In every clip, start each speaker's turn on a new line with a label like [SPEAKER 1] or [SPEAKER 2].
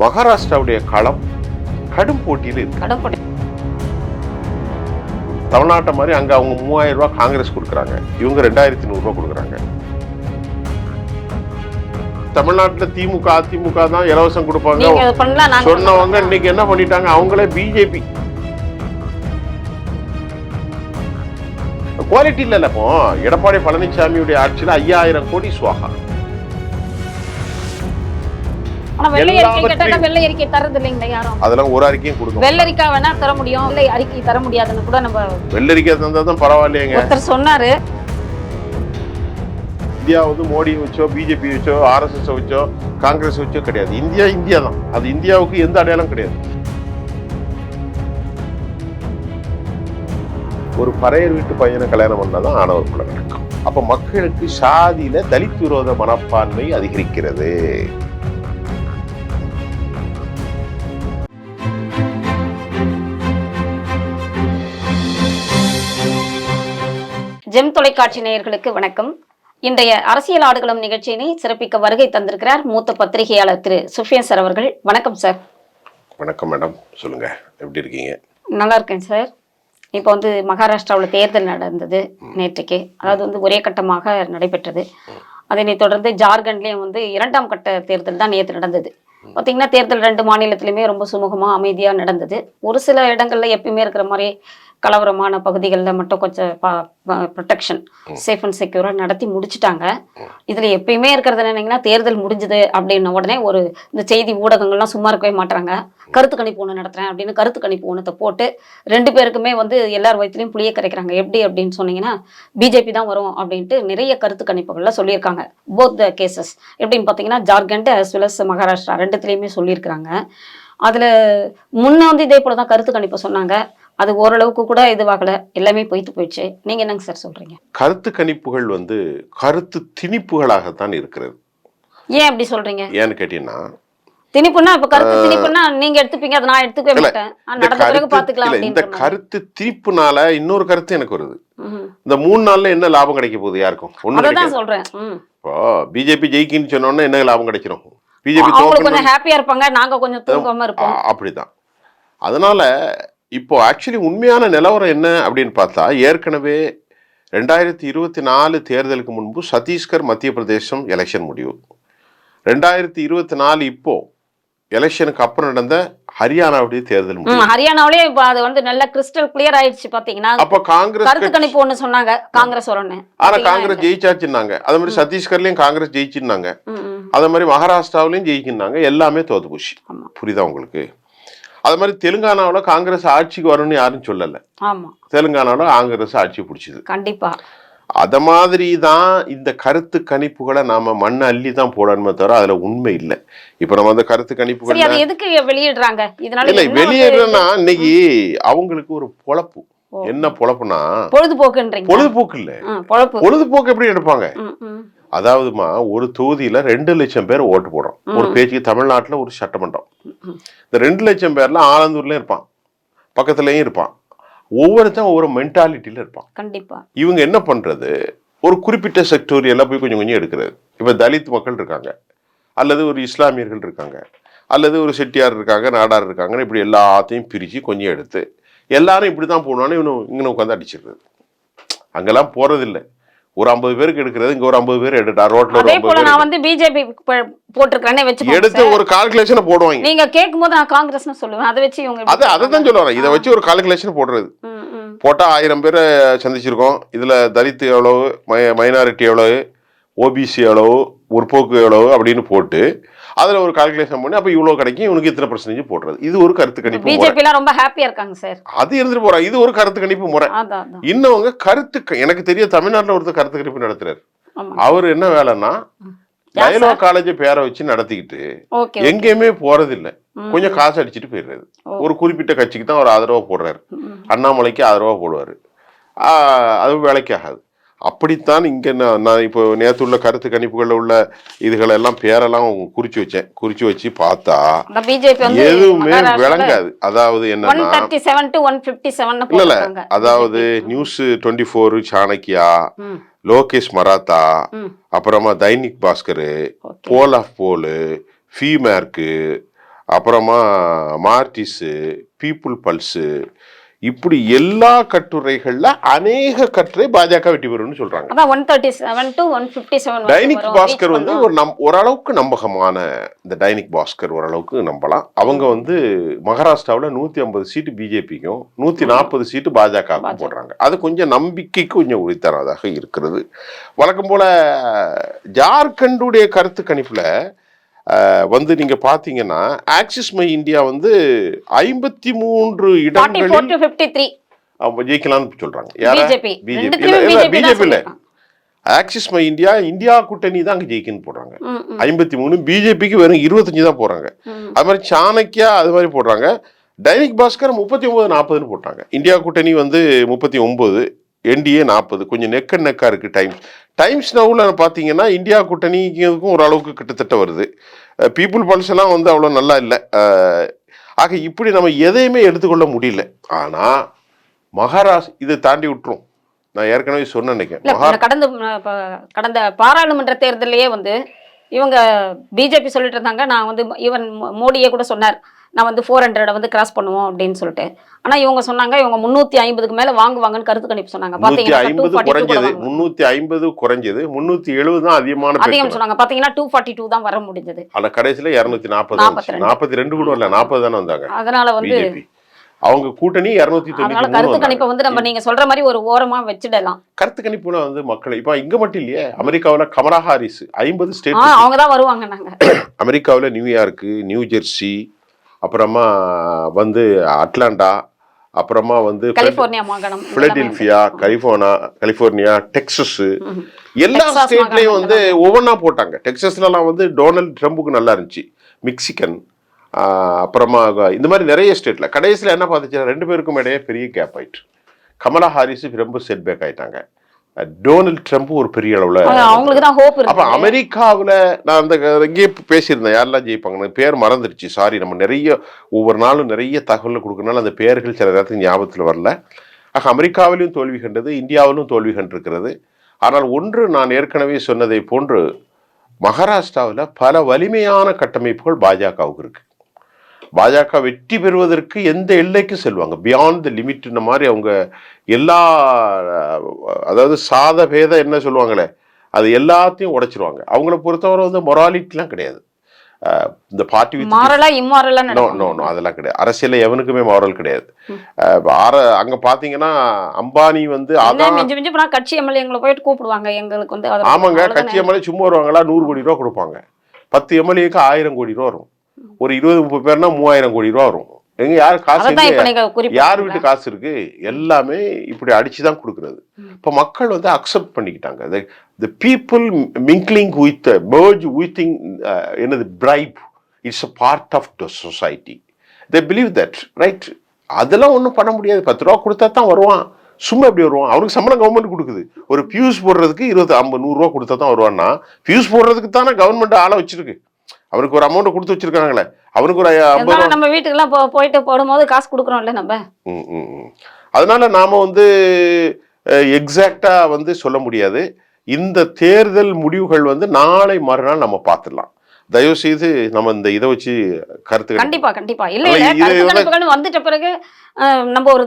[SPEAKER 1] மகாராஷ்டிராவுடைய களம் கடும் போட்டியில் இருக்கு. தமிழ்நாட்டை மாதிரி அங்க அவங்க 3000 ரூபாய் காங்கிரஸ் கொடுக்குறாங்க, இவங்க 2100 ரூபாய் கொடுக்குறாங்க. தமிழ்நாட்டுல திமுக அதிமுக தான் இலவசம் கொடுப்பாங்க சொன்னவங்க இன்னைக்கு என்ன பண்ணிட்டாங்க, அவங்களே பிஜேபி. குவாலிட்டி இல்ல. இப்போ எடப்பாடி பழனிசாமியுடைய ஆட்சியில 5000 கோடி சுவாகா. அதெல்லாம் ஒரு அறிக்கையும் கொடுக்க
[SPEAKER 2] வெள்ளரிக்கா வேணா தர முடியும், இல்லை அறிக்கை தர முடியாதுன்னு கூட நம்ம
[SPEAKER 1] வெள்ளரிக்கா தந்தாதான் பரவாயில்லையேங்க.
[SPEAKER 2] ஒருத்தர் சொன்னாரு
[SPEAKER 1] இந்தியா வந்து மோடி வச்சோ பிஜேபி வச்சோ ஆர்எஸ்எஸ் வச்சோ காங்கிரஸ் வச்சோ கிடையாது. இந்தியா இந்தியா தான். அது இந்தியாவுக்கு எந்த அடையாளம் கிடையாது. ஒரு பறையர் வீட்டு பையனை கல்யாணம் பண்ணாதான் ஆணவர் கொலை நடக்கும். அப்ப மக்களுக்கு சாதியில தலித் விரோத மனப்பான்மை அதிகரிக்கிறது.
[SPEAKER 2] ஜெம் தொலைக்காட்சி நேயர்களுக்கு வணக்கம். இன்றைய அரசியல் ஆடுகளம் நிகழ்ச்சியினை சிறப்பிக்க வருகை தந்திருக்கிறார் மூத்த பத்திரிகையாளர் திரு சுஃபியான் சார் அவர்கள். வணக்கம் சார்.
[SPEAKER 1] வணக்கம் மேடம், சொல்லுங்க, எப்படி இருக்கீங்க?
[SPEAKER 2] நல்லா இருக்கேன் சார். இப்போ வந்து மகாராஷ்டிராவில் தேர்தல் நடந்தது நேற்றுக்கு. அதாவது வந்து ஒரே கட்டமாக நடைபெற்றது. அதனை தொடர்ந்து ஜார்க்கண்ட்லேயும் வந்து 2ஆம் கட்ட தேர்தல் தான் நேற்று நடந்தது. பார்த்தீங்கன்னா தேர்தல் 2 மாநிலத்திலுமே ரொம்ப சுமூகமாக அமைதியாக நடந்தது. ஒரு சில இடங்களில் எப்பயுமே இருக்கிற மாதிரி கலவரமான பகுதிகளில் மட்டும் கொஞ்சம் ப்ரொடெக்ஷன் சேஃப் அண்ட் செக்யூராக நடத்தி முடிச்சுட்டாங்க. இதில் எப்பயுமே இருக்கிறது என்னங்கன்னா, தேர்தல் முடிஞ்சது அப்படின்ன உடனே இந்த செய்தி ஊடகங்கள்லாம் சும்மா இருக்கவே மாட்டாங்க. கருத்து கணிப்பு ஒன்று நடத்துகிறேன் அப்படின்னு கருத்து கணிப்பு ஒன்றத்தை போட்டு 2 பேருக்குமே வந்து எல்லார் வயிற்றுலையும் புளிய கரைக்கிறாங்க. எப்படி அப்படின்னு சொன்னீங்கன்னா, பிஜேபி தான் வரும் அப்படின்ட்டு நிறைய கருத்து கணிப்புகள்லாம் சொல்லியிருக்காங்க. போத் த கேசஸ் எப்படின்னு பார்த்தீங்கன்னா, Jharkhand as well as Maharashtra 2த்துலேயுமே சொல்லியிருக்கிறாங்க. அதில் முன்ன வந்து இதே போல தான் கருத்து கணிப்பு சொன்னாங்க. அது ஓரளவுக்கு கூட இதுவாகல, எல்லாமே போயிடுச்சு. நீங்க என்னங்க சார் சொல்றீங்க?
[SPEAKER 1] கருத்து கணிப்புகள் வந்து கருத்து திணிப்புகளாகத்தான் இருக்கிறது.
[SPEAKER 2] ஏன் அப்படி சொல்றீங்க?
[SPEAKER 1] ஏன்னு கேட்டீங்கன்னா,
[SPEAKER 2] திணிப்புன்னா இப்ப கருத்து திணிப்புன்னா நீங்க எடுத்துப்பீங்க, அதை நான் எடுத்துக்கவே மாட்டேன், நடந்த பிறகு பாத்துக்கலாம்.
[SPEAKER 1] இந்த கருத்து திணிப்புனால இன்னொரு கருத்து எனக்கு வருது. இந்த 3 நாள்ல என்ன லாபம் கிடைக்க போகுது யாருக்கும்?
[SPEAKER 2] ஒண்ணுதான் சொல்றேன்.
[SPEAKER 1] இப்போ பிஜேபி ஜெயிக்குன்னு சொன்னோன்னா என்ன லாபம் கிடைச்சிரும்? பிஜேபி
[SPEAKER 2] கொஞ்சம் ஹாப்பியா இருப்பாங்க, நாங்க கொஞ்சம் தூங்காம இருப்போம்.
[SPEAKER 1] அப்படிதான். அதனால இப்போ ஆக்சுவலி உண்மையான நிலவரம் என்ன அப்படின்னு பார்த்தா, ஏற்கனவே 2024 தேர்தலுக்கு முன்பு சத்தீஸ்கர் மத்திய பிரதேசம் எலெக்ஷன் முடிவு, 2024 இப்போ எலெக்ஷனுக்கு அப்புறம் நடந்த ஹரியானாவுடைய தேர்தல் முடிவு.
[SPEAKER 2] ஹரியானாவிலே அது வந்து நல்ல கிறிஸ்டல் கிளியர் ஆயிடுச்சு. பாத்தீங்கன்னா
[SPEAKER 1] அப்ப காங்கிரஸ்
[SPEAKER 2] கருத்து கணிப்பு ஒண்ணு சொன்னாங்க, காங்கிரஸ் வரணும்.
[SPEAKER 1] ஆனா காங்கிரஸ் ஜெயிச்சாச்சுன்னாங்க. அதே மாதிரி சத்தீஸ்கர்லயும் காங்கிரஸ் ஜெயிச்சுன்னாங்க. அதே மாதிரி மகாராஷ்டிராவிலையும் ஜெயிச்சுன்னாங்க. எல்லாமே தோத்து போச்சு. புரியுதா உங்களுக்கு? அது மாதிரி தெலுங்கானாவில் காங்கிரஸ் ஆட்சிக்கு வரும்னு யாரும் சொல்லல. தெலுங்கானாவில் காங்கிரஸ் ஆட்சி பிடிச்சது.
[SPEAKER 2] கண்டிப்பா
[SPEAKER 1] அத மாதிரி தான் இந்த கருத்து கணிப்புகளை நாம மண்ணை அள்ளி தான் போடணுமே தவிர அதுல உண்மை இல்லை. இப்ப நம்ம அந்த கருத்து கணிப்புகள்
[SPEAKER 2] எதுக்கு வெளியிடுறாங்க?
[SPEAKER 1] இல்ல வெளியிடுறேன்னா இன்னைக்கு அவங்களுக்கு ஒரு பொழப்பு. என்ன பொழப்புனா பொழுதுபோக்கு இல்ல. பொழுதுபோக்கு எப்படி எடுப்பாங்க? அதாவதுமா ஒரு தொகுதியில 2 லட்சம் பேர் ஓட்டு போடுறோம். ஒரு பேச்சுக்கு தமிழ்நாட்டுல ஒரு சட்டமன்றம். இந்த 2 லட்சம் பேர்ல ஆலந்தூர்லயும் இருப்பான், பக்கத்துலயும் இருப்பான். ஒவ்வொருத்தன் ஒவ்வொரு மென்டாலிட்டியில இருப்பான்.
[SPEAKER 2] கண்டிப்பா
[SPEAKER 1] இவங்க என்ன பண்றது, ஒரு குறிப்பிட்ட செக்டோரியெல்லாம் போய் கொஞ்சம் கொஞ்சம் எடுக்கிறது. இப்ப தலித் மக்கள் இருக்காங்க, அல்லது ஒரு இஸ்லாமியர்கள் இருக்காங்க, அல்லது ஒரு செட்டியார் இருக்காங்க, நாடார் இருக்காங்கன்னு இப்படி எல்லாத்தையும் பிரிச்சு கொஞ்சம் எடுத்து எல்லாரும் இப்படிதான் போடணும்னு இவனு உட்காந்து அடிச்சிருக்கிறது. அங்கெல்லாம் போறதில்லை. ஒரு 50 பேருக்கு எடுக்கிறது, இங்க ஒரு 50 பேர் எடுத்தா ரோட்ல
[SPEAKER 2] அதே போல நான் வந்து பிஜேபி போட்டுருக்கேனே வெச்சு
[SPEAKER 1] எடுத்து ஒரு கால்குலேஷன் போடுவாங்க.
[SPEAKER 2] நீங்க கேக்கும்போது நான் காங்கிரஸ்னு சொல்லுவேன். அதை வச்சு இவங்க
[SPEAKER 1] அதான் சொல்லுவாங்க. இதை வச்சு ஒரு கால்குலேஷன் போடுறது. போட்டா 1000 பேரை சந்திச்சிருக்கோம். இதுல தலித் எவ்வளவு, மைனாரிட்டி எவ்வளவு, ஓபிசி எவ்வளவு, முற்போக்கு எவ்வளவு அப்படின்னு போட்டு அதுல ஒரு கால்குலேஷன் பண்ணி அப்ப இவ்வளவு கிடைக்கும், இவனுக்கு இத்தனை % போடுறது. இது ஒரு கருத்து கணிப்பு.
[SPEAKER 2] பிஜேபி ரொம்ப ஹாப்பியா இருக்காங்க சார்.
[SPEAKER 1] அது இருந்துட்டு போறாங்க. இது ஒரு கருத்து கணிப்பு முறை. இன்னவங்க கருத்து, எனக்கு தெரிய தமிழ்நாட்டுல ஒருத்தர் கருத்து கணிப்பு நடத்துறாரு. அவரு என்ன வேலைன்னா, டயலாக் காலேஜ் பேரை வச்சு நடத்திக்கிட்டு எங்கேயுமே போறதில்லை, கொஞ்சம் காசு அடிச்சுட்டு போயிடுறாரு. ஒரு குறிப்பிட்ட கட்சிக்கு தான் ஒரு ஆதரவா போடுறாரு. அண்ணாமலைக்கு ஆதரவா போடுவாரு. அது வேலைக்கு ஆகாது. அப்படித்தான் இங்க நான் இப்போ நேற்றுள்ள கருத்து கணிப்புகள்ல உள்ள இதுகளை எல்லாம் பேரெல்லாம் குறிச்சு வச்சு பார்த்தா எதுவுமே விளங்காது. அதாவது என்னன்னா, இல்ல அதாவது நியூஸ் 24 சாணக்கியா, லோகேஷ் மராத்தா, அப்புறமா தைனிக் பாஸ்கர், போல் ஆஃப் போலு, ஃபீமேர்க்கு, அப்புறமா மார்டிஸு, பீப்புள் பல்ஸு, இப்படி எல்லா கட்டுரைகள்ல அநேக கட்டுரை பாஜக வெற்றி பெறும்னு சொல்றாங்க.
[SPEAKER 2] அதான் 137 to 157
[SPEAKER 1] டைனிக் பாஸ்கர் வந்து ஓரளவுக்கு நம்பகமான, இந்த டைனிக் பாஸ்கர் ஓரளவுக்கு நம்பலாம். அவங்க வந்து மகாராஷ்டிராவில் 150 சீட்டு பிஜேபிக்கும் 140 சீட்டு பாஜகவுக்கும் போடுறாங்க. அது கொஞ்சம் நம்பிக்கைக்கு கொஞ்சம் உரித்தானதாக இருக்கிறது. வழக்கம் போல ஜார்க்கண்டுடைய கருத்து கணிப்புல வந்து நீங்க பாத்தீங்கன்னா ஆக்சிஸ் மை இந்தியா வந்து 53 இடங்களில் ஜெயிக்கலாம்னு சொல்றாங்க. யாரா? பிஜேபி இல்ல, ஆக்சிஸ் மை இந்தியா, இந்தியா கூட்டணி தான் அங்க ஜெயிக்குன்னு போடுறாங்க. 53, பிஜேபிக்கு வெறும் 25 தான் போறாங்க. அது மாதிரி சாணக்கியா அது மாதிரி போடுறாங்க. டைனிக் பாஸ்கர் 39-40 போட்டாங்க. இந்தியா கூட்டணி வந்து 39, என்டிஏ 40. கொஞ்சம் நெக் அண்ட் நெக்கா இருக்கு. டைம்ஸ் நவுல பாத்தீங்கன்னா இந்தியா கூட்டணிக்கும் ஓரளவுக்கு கிட்டத்தட்ட வருது. பீப்புள் பல்ஸ் எல்லாம் வந்து அவ்வளவு நல்லா இல்லை. ஆக இப்படி நம்ம எதையுமே எடுத்துக்கொள்ள முடியல. ஆனா மகாராஷ்டிரா இதை தாண்டி விட்டுரும். நான் ஏற்கனவே சொன்னேன்,
[SPEAKER 2] கடந்த பாராளுமன்ற தேர்தலையே வந்து இவங்க பிஜேபி சொல்லிட்டு இருந்தாங்க. நான் வந்து ஈவன் மோடியே கூட சொன்னார், நான் வந்து 400 வந்து கிராஸ் பண்ணுவோம் அப்படின்னு சொல்லிட்டு. ஆனா இவங்க சொன்னாங்க இவங்க 350க்கு மேல வாங்குவாங்கன்னு கருத்து கணிப்பு சொன்னாங்க.
[SPEAKER 1] 350 குறைஞ்சது, 370 தான் அதிகம்
[SPEAKER 2] சொன்னாங்க. பாத்தீங்கன்னா 242 தான் வர முடிஞ்சது.
[SPEAKER 1] ஆனா கடைசியில 240, 42 கூட இல்ல, 40 தானே வந்தாங்க.
[SPEAKER 2] அதனால வந்து
[SPEAKER 1] அவங்க கூட்டணி 293.
[SPEAKER 2] கருத்து கணிப்பை வந்து நம்ம நீங்க சொல்ற மாதிரி ஒரு ஓரமா வச்சிடலாம்.
[SPEAKER 1] கருத்து கணிப்புல வந்து மக்கள் இப்ப இங்க மட்டும் இல்லையே, அமெரிக்காவில கமலா ஹாரிஸ் 50 ஸ்டேட்
[SPEAKER 2] அவங்க தான் வருவாங்க. நாங்க
[SPEAKER 1] அமெரிக்காவில நியூயார்க்கு, நியூ ஜெர்சி, அப்புறமா வந்து அட்லாண்டா, அப்புறமா வந்து
[SPEAKER 2] கலிபோர்னியா மாகாணம்,
[SPEAKER 1] பிலடெல்பியா, கலிபோர்னியா, டெக்சஸ், எல்லா ஸ்டேட்லயும் வந்து ஒவ்வொன்னா போட்டாங்க. டெக்சஸ்லாம் வந்து டொனால்ட் ட்ரம்புக்கு நல்லா இருந்துச்சு. மிக்சிகன், அப்புறமா இந்த மாதிரி நிறைய ஸ்டேட்ல கடைசியில் என்ன பார்த்துச்சு, 2 பேருக்கும் இடையே பெரிய கேப் ஆயிட்டு. கமலா ஹாரிஸ் ரொம்ப செட் பேக் ஆயிட்டாங்க. டொனால்ட் ட்ரம்ப் ஒரு பெரிய அளவுல. அப்ப அமெரிக்காவில் நான் அந்த இங்கே பேசியிருந்தேன் யாரெல்லாம் ஜெயிப்பாங்க, பேர் மறந்துருச்சு, சாரி. நம்ம நிறைய ஒவ்வொரு நாளும் நிறைய தகவல் கொடுக்கறனால அந்த பேர்கள் சில நேரத்துக்கு ஞாபகத்தில் வரல. ஆக அமெரிக்காவிலும் தோல்வி கண்டது, இந்தியாவிலும் தோல்வி கண்டிருக்கிறது. ஆனால் ஒன்று நான் ஏற்கனவே சொன்னதை போன்று மகாராஷ்டிராவில் பல வலிமையான கட்டமைப்புகள் பாஜகவுக்கு இருக்கு. பாஜக வெற்றி பெறுவதற்கு எந்த எல்லைக்கும் செல்வாங்க, பியாண்ட் த லிமிட் மாதிரி. அவங்க எல்லா, அதாவது சாத பேத என்ன சொல்லுவாங்களே, அது எல்லாத்தையும் உடைச்சிருவாங்க. அவங்கள பொறுத்தவரை வந்து மொராலிட்டிலாம் கிடையாது. இந்த பார்ட்டி அதெல்லாம் கிடையாது. அரசியல எவனுக்குமே மாரல் கிடையாது. அங்க பாத்தீங்கன்னா அம்பானி வந்து
[SPEAKER 2] கட்சி எம்எல்ஏ போயிட்டு கூப்பிடுவாங்க எங்களுக்கு வந்து.
[SPEAKER 1] ஆமாங்க, கட்சி எம்எல்ஏ சும்மா வருவாங்களா, 100 கோடி ரூபா கொடுப்பாங்க. 10 எம்எல்ஏக்கு 1000 கோடி ரூபா வரும். ஒரு 20-30 பேர்னா 3000 கோடி ரூபா வரும். எங்க யாரு காசு, யார் வீட்டு காசு இருக்கு? எல்லாமே இப்படி அடிச்சுதான் கொடுக்கறது. இப்ப மக்கள் வந்து அக்செப்ட் பண்ணிக்கிட்டாங்க. The people mingling with the merge within என்னது bribe, it's a part of the society. They believe that, right? அதெல்லாம் ஒன்றும் பண்ண முடியாது. 10 ரூபா கொடுத்தா தான் வருவான். சும்மா எப்படி வருவான்? அவனுக்கு சம்பளம் கவர்மெண்ட் கொடுக்குது. ஒரு பியூஸ் போடுறதுக்கு 20, 50, 100 ரூபா கொடுத்தா தான் வருவான்னா, பியூஸ் போடுறதுக்கு தானே கவர்மெண்ட் ஆளை வச்சிருக்கு. அவனுக்கு ஒரு அமௌண்ட் கொடுத்து வச்சிருக்காங்களே, அவனுக்கு ஒரு 50.
[SPEAKER 2] நம்ம வீட்டுக்கெல்லாம் போயிட்டு போடும்போது காசு கொடுக்குறோம்ல நம்ம.
[SPEAKER 1] அதனால நாம வந்து எக்ஸாக்டா வந்து சொல்ல முடியாது. இந்த தேர்தல் முடிவுகள் வந்து நாளை மறுநாள் நம்ம பார்த்துடலாம். தயவு செய்து நம்ம இந்த இதை வச்சு கருத்து
[SPEAKER 2] கண்டிப்பா இல்ல வந்துட்ட பிறகு நம்ம ஒரு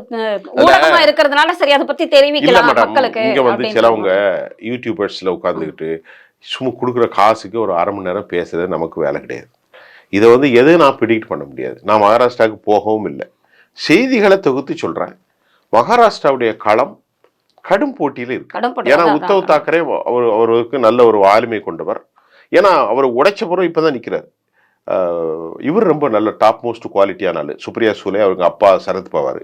[SPEAKER 2] ஊடகமா இருக்கிறதுனால சரி அதை பத்தி தெரிவிக்கலாம் மக்களுக்கு.
[SPEAKER 1] இங்க வந்து சிலவங்க யூடியூபர்ஸ்ல உட்கார்ந்துக்கிட்டு சும்மா கொடுக்குற காசுக்கு ஒரு 1/2 மணி நேரம் பேசுறது நமக்கு வேலை கிடையாது. இதை வந்து எதுவும் நான் ப்ரிடிக்ட் பண்ண முடியாது. நான் மகாராஷ்டிராவுக்கு போகவும் இல்லை. செய்திகளை தொகுத்து சொல்றேன். மகாராஷ்டிராவுடைய களம் கடும் போட்டியில இருக்கு. ஏன்னா உத்தவ் தாக்கரே அவருக்கு நல்ல ஒரு ஆளுமை கொண்டவர். ஏன்னா அவர் உடைச்ச பிறகு இப்பதான் நிக்கிறார். இவர் ரொம்ப நல்ல டாப் மோஸ்ட் குவாலிட்டியான ஆளு. சுப்ரியா சூலே அவங்க அப்பா சரத் பவார்.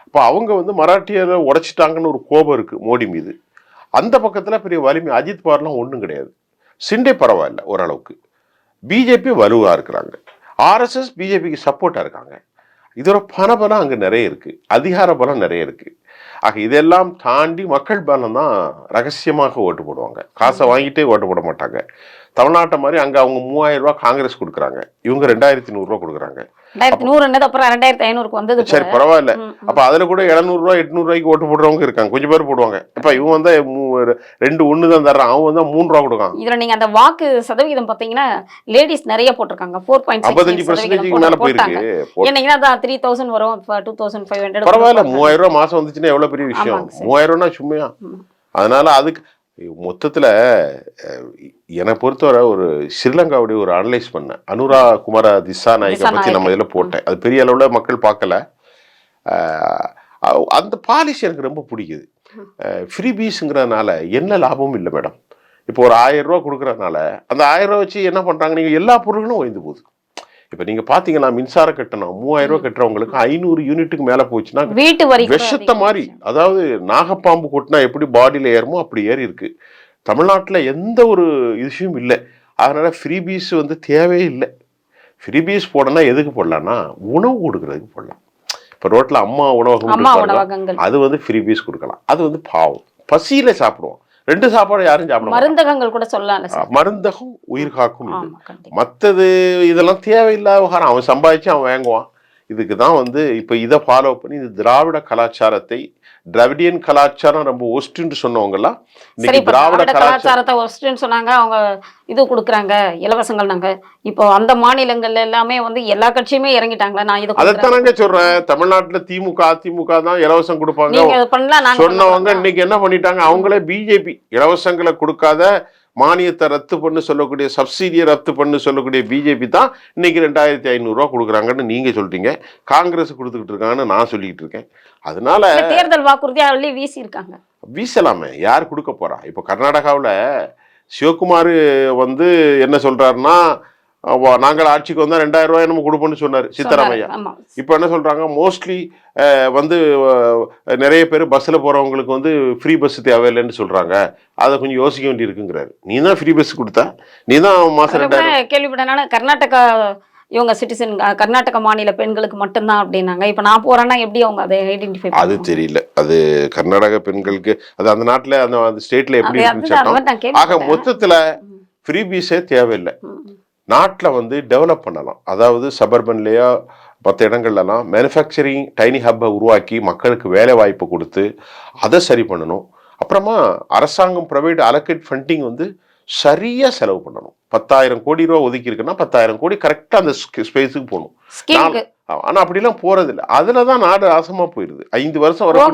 [SPEAKER 1] அப்போ அவங்க வந்து மராட்டியரை உடைச்சிட்டாங்கன்னு ஒரு கோபம் இருக்கு மோடி மீது. அந்த பக்கத்துல பெரிய வலிமை அஜித் பவார்லாம் ஒன்றும் கிடையாது. சிண்டே பரவாயில்ல ஓரளவுக்கு. பிஜேபி வலுவா இருக்கிறாங்க. ஆர்எஸ்எஸ் பிஜேபிக்கு சப்போர்ட்டா இருக்காங்க. இதோட பணபலம் அங்க நிறைய இருக்கு, அதிகார பலம் நிறைய இருக்கு. ஆக இதெல்லாம் தாண்டி மக்கள் பலம் தான் ரகசியமாக ஓட்டு போடுவாங்க. காசை வாங்கிட்டே ஓட்டு போட மாட்டாங்க. தமிழ்நாட்டை மாதிரி அங்க அவங்க 3000 ரூபாய் காங்கிரஸ் கொடுக்குறாங்க, இவங்க 2100 ரூபா கொடுக்குறாங்க.
[SPEAKER 2] 2100 அப்புறம் 2500 வந்தது.
[SPEAKER 1] சரி பரவாயில்ல. அப்ப அதுல கூட 700 ரூபாய் 800 ரூபாய்க்கு ஓட்டு போடுறவங்க இருக்காங்க, கொஞ்சம் பேர் போடுவாங்க. இப்ப இவன் வந்து 2 தான் தர்றான், அவன் வந்து 3 ரூபா கொடுக்கான்.
[SPEAKER 2] இதுல நீங்க அந்த வாக்கு சதவிகிதம் பாத்தீங்கன்னா லேடிஸ் நிறைய போட்டிருக்காங்க.
[SPEAKER 1] 55% மேல போயிருக்கு.
[SPEAKER 2] ஏன்னா 3000 வரும், 2500.
[SPEAKER 1] பரவாயில்ல, 3000 ரூபாய் மாசம் வந்துச்சுன்னா எவ்வளவு பெரிய விஷயம். 3000 ரூபாய் சும்மையா. அதனால அதுக்கு மொத்தத்துல என்னை பொறுத்தவரை ஒரு ஸ்ரீலங்காவுடைய ஒரு அனலைஸ் பண்ணேன். அனுரா குமார திசாநாயகை பத்தி நம்ம இதுல போட்டேன். அது பெரிய அளவுல மக்கள் பார்க்கல. அந்த பாலிசி எனக்கு ரொம்ப பிடிக்குது. ஃப்ரீபீஸுங்கிறதுனால என்ன லாபமும் இல்லை மேடம். இப்போ ஒரு 1000 ரூபா கொடுக்கறதுனால அந்த 1000 ரூபா வச்சு என்ன பண்றாங்க, நீங்க எல்லா பொருட்களும் ஓய்ந்து போகுது. இப்ப நீங்க பாத்தீங்கன்னா மின்சார கட்டணம் 3000 ரூபாய் கட்டுறவங்களுக்கு 500 யூனிட்டுக்கு மேல போச்சுன்னா
[SPEAKER 2] வீட்டு வரி
[SPEAKER 1] விஷத்த மாதிரி, அதாவது நாகப்பாம்பு கொட்டினா எப்படி பாடியில ஏறுமோ அப்படி ஏறி இருக்கு. தமிழ்நாட்டுல எந்த ஒரு விஷயம் இல்லை. அதனால ஃப்ரீபீஸ் வந்து தேவையே இல்லை. ஃப்ரீபீஸ் போடனா எதுக்கு போடலாம்னா உணவு கொடுக்கறதுக்கு போடலாம். இப்ப ரோட்ல அம்மா உணவகம், அது வந்து ஃப்ரீபீஸ் கொடுக்கலாம். அது வந்து பாவம், பசியில சாப்பிடுவோம். 2 சாப்பாடு யாரும் சாப்பிட.
[SPEAKER 2] மருந்தகங்கள் கூட சொல்லலாம்.
[SPEAKER 1] மருந்தகம் உயிர் காக்கும். மற்றது இதெல்லாம் தேவையில்லாத விவகாரம். அவன் சம்பாதிச்சு அவன் வாங்குவான். இதுக்கு தான் வந்து இப்போ இதை ஃபாலோ பண்ணி இந்த திராவிட கலாச்சாரத்தை, திராவிடியன் கலாச்சாரம் ரொம்ப ஒஸ்ட்ன்னு சொன்னவங்கலாம் இன்னைக்கு திராவிட
[SPEAKER 2] கலாச்சாரத்தை ஒஸ்ட்ன்னு சொன்னாங்க. அவங்க இது கொடுக்குறாங்க இலவசங்கள். நாங்க இப்போ அந்த மாநிலங்கள்ல எல்லாமே வந்து எல்லா கட்சியுமே இறங்கிட்டாங்களா? நான் இதை
[SPEAKER 1] அதைத்தானங்க சொல்றேன். தமிழ்நாட்டுல திமுக அதிமுக தான் இலவசம் கொடுப்பாங்க சொன்னவங்க இன்னைக்கு என்ன பண்ணிட்டாங்க, அவங்களே பிஜேபி இலவசங்களை கொடுக்காத, மானியத்தை ரத்து பண்ணு சொல்லக்கூடிய, சப்சிடியை ரத்து பண்ணு சொல்லக்கூடிய பிஜேபி தான் இன்னைக்கு 2500 ரூபா கொடுக்குறாங்கன்னு நீங்க சொல்றீங்க. காங்கிரஸ் கொடுத்துக்கிட்டு இருக்காங்கன்னு நான் சொல்லிட்டு இருக்கேன். அதனால
[SPEAKER 2] தேர்தல் வாக்குறுதியாவிலே வீசி இருக்காங்க.
[SPEAKER 1] வீசலாமே, யார் கொடுக்க போறா? இப்போ கர்நாடகாவில் சிவகுமார் வந்து என்ன சொல்றாருன்னா, நாங்கள் ஆட்சிக்கு வந்தா 2000 ரூபாய் நம்ம கொடுப்போம்னு சொன்னாரு சித்தராமையா. இப்போ என்ன சொல்றாங்க, மோஸ்ட்லி வந்து நிறைய பேர் பஸ்ல போறவங்களுக்கு வந்து ஃப்ரீ பஸ் தேவையில்லைன்னு சொல்றாங்க. அதை கொஞ்சம் யோசிக்க வேண்டி இருக்குங்கிறாரு. நீ தான் ஃப்ரீ பஸ் கொடுத்தா, நீ தான் மாசம் 2000.
[SPEAKER 2] கேள்விப்பட்டனால கர்நாடகா இவங்க சிட்டிசன், கர்நாடக மாநில பெண்களுக்கு மட்டும்தான் அப்படின்னாங்க. இப்போ நான் போறேன்னா எப்படி அவங்க அதை ஐடென்டிஃபை? அது
[SPEAKER 1] தெரியல. அது கர்நாடக பெண்களுக்கு, அது அந்த நாட்டில் அந்த ஸ்டேட்ல எப்படி இருந்துச்சு. ஆக மொத்தத்துல ஃப்ரீ பீஸே தேவையில்லை. நாட்டில் வந்து டெவலப் பண்ணலாம். அதாவது சபர்பன்லேயோ மற்ற இடங்கள்லாம் மேனுஃபேக்சரிங் டைனி ஹப்பை உருவாக்கி மக்களுக்கு வேலை வாய்ப்பு கொடுத்து அதை சரி பண்ணணும். அப்புறமா அரசாங்கம் ப்ரைவேட் அலோகேட் ஃபண்டிங் வந்து சரியா செலவு பண்ணணும். 10,000 கோடி ரூபா ஒதுக்கி இருக்குன்னா 10,000 கோடி கரெக்டா அந்த ஸ்பேஸுக்கு போகணும். ஆனா அப்படிலாம் போறது இல்லை. அதுலதான் நாடு ஆசமா போயிருது. 5 வருஷம்
[SPEAKER 2] வர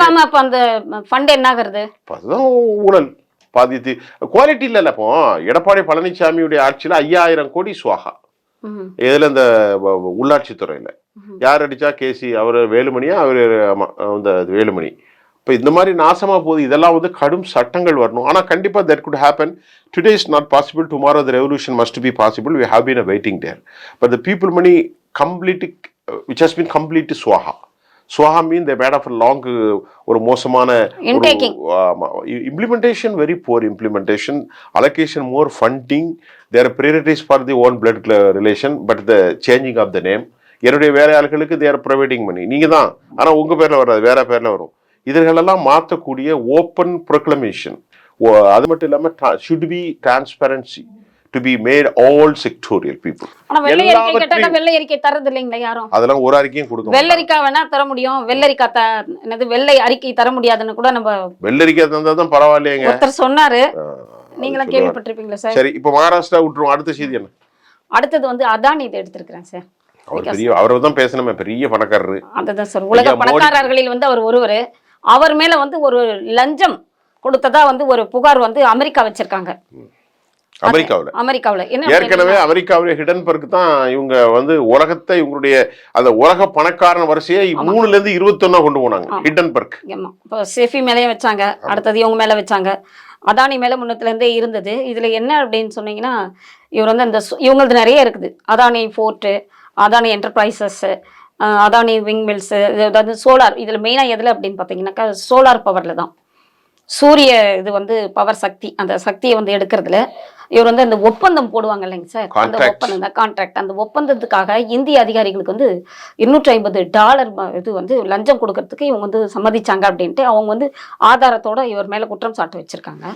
[SPEAKER 2] அந்த ஃபண்ட் என்ன ஆகுறது?
[SPEAKER 1] அதுதான் ஊழல் பாதித்து குவாலிட்டி இல்ல. இப்போ எடப்பாடி பழனிசாமியுடைய ஆட்சியில 5000 கோடி சுவாகா. இதுல இந்த உள்ளாட்சி துறையில யார் அடிச்சா கேசி, அவரு வேலுமணியா, அவரு இந்த வேலுமணி. இப்போ இந்த மாதிரி நாசமா போகுது. இதெல்லாம் வந்து கடும் சட்டங்கள் வரணும். ஆனா கண்டிப்பா that could happen. Today is not possible. Tomorrow the revolution must be possible. We have been waiting there. But the people money completely, which has been completely swaha. Swaha mean they made of a long ஒரு மோசமான implementation, very poor implementation, allocation more funding, their priorities for the own blood relation, but the changing of the name. என்னுடைய வேற ஆட்களுக்கு they are providing money. நீங்க தான், ஆனா உங்க பேர்ல வராது, வேற பேர்ல வரும். இதெல்லாம் மாற்றக்கூடிய ஓப்பன் ப்ரொக்ளமேஷன். அது மட்டும் இல்லாம should be transparency to be made all sectorial people.
[SPEAKER 2] வெள்ளை அறிக்கை தரது இல்லைங்களா யாரும்?
[SPEAKER 1] அதெல்லாம் ஒரு அறிக்கையும் கொடுக்க.
[SPEAKER 2] வெள்ளரிக்கா வேணா தர முடியும், வெள்ளை அறிக்கை தர முடியாதுன்னு கூட நம்ம.
[SPEAKER 1] வெள்ளரிக்கா தந்தாதான் பரவாயில்லைங்க
[SPEAKER 2] ஒருத்தர் சொன்னாரு, நீங்களும் கேள்விப்பட்டிருப்பீங்களா சார்?
[SPEAKER 1] சரி, இப்போ மகாராஷ்டிரா விட்டுருவோம். அடுத்த செய்தி என்ன?
[SPEAKER 2] அடுத்தது வந்து அதானி இதை எடுத்திருக்கிறேன் சார்.
[SPEAKER 1] அவரை தான் பேசணுமே, பெரிய பணக்காரரு.
[SPEAKER 2] அதுதான் சார், உலக பணக்காரர்களில் வந்து அவர் ஒருவர். அவர் மேல வந்து ஒரு லஞ்சம் கொடுத்ததா வந்து ஒரு புகார் வந்து அமெரிக்கா வச்சிருக்காங்க. அமெரிக்காவுல
[SPEAKER 1] ஏற்கனவே அமெரிக்காவுடைய ஹிடன்பர்க் தான் இவங்க வந்து உலகத்தை, இவங்களுடைய அந்த உலக பணக்காரன் வரிசையை 3ல இருந்து 21 கொண்டு போனாங்க. ஹிடன்பர்க்
[SPEAKER 2] இப்போ செஃபி மேலேயே வச்சாங்க, அடுத்தது இவங்க மேல வச்சாங்க, அதானி மேல முன்னத்துல இருந்தே இருந்தது. இதுல என்ன அப்படின்னு சொன்னீங்கன்னா, இவர் வந்து அந்த இவங்களது நிறைய இருக்குது. Adani fort, Adani enterprises, Adani wing mills, அதாவது சோலார். இதில் மெயினாக எதில் அப்படின்னு பார்த்தீங்கன்னாக்கா சோலார் பவரில் தான். சூரிய இது வந்து பவர் சக்தி, அந்த சக்தியை வந்து எடுக்கிறதுல இவர் வந்து அந்த ஒப்பந்தம் போடுவாங்க இல்லைங்க சார், அந்த ஒப்பந்தம் தான் கான்ட்ராக்ட். அந்த ஒப்பந்தத்துக்காக இந்திய அதிகாரிகளுக்கு வந்து $250 இது வந்து லஞ்சம் கொடுக்கறதுக்கு இவங்க வந்து சம்மதிச்சாங்க அப்படின்ட்டு அவங்க வந்து ஆதாரத்தோட இவர் மேலே குற்றம் சாட்டு வச்சிருக்காங்க.